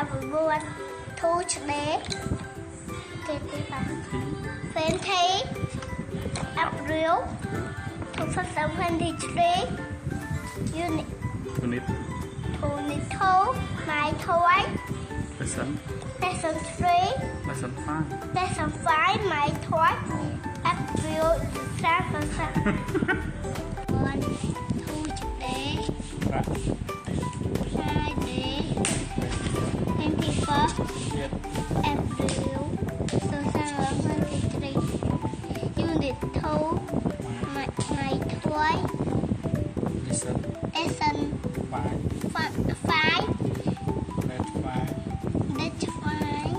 everyone today. Twenty April 2023. Unit 22. My toy. Lesson 3. Lesson 5. Lesson 5. My toy. April 7. 1, 2 today. Friday 24 April 2023. Unit 2. My toy. Lesson Lesson 5. 5. Let 5. That's fine.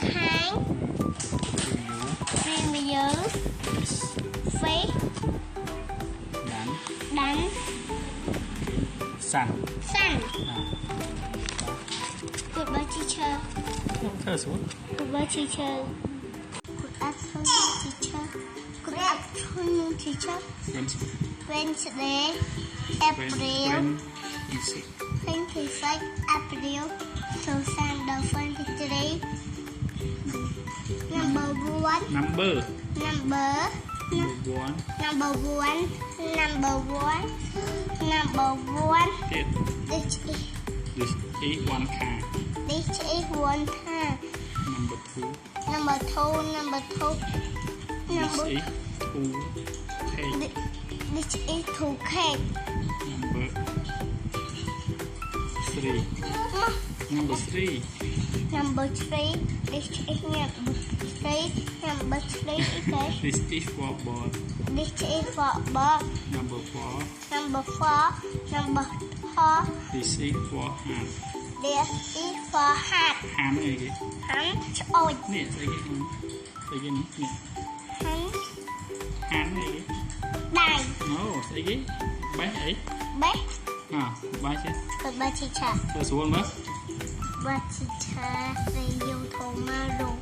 Tháng review face đánh Sun. Goodbye teacher. Thơ xuống. Goodbye teacher. Good afternoon teacher. Good afternoon teacher. Wednesday April 26 April 2023. Number 1. This is one car. Number 2. Number 2. This is 2 cake. This is 2 cake. Number 3. Number 3. This is number 3. Okay. This is for ball. This is for ball. Number 4. Number 4. This is for hat. This is for hat. Hand này kìa. Hắn ôi. Nè, đây cái nè. Hand này kìa. Đài. No, đây cái. Bé ấy. Bé. Ba chứ. Goodbye teacher. Thơ xuống nữa. Goodbye teacher. See you tomorrow.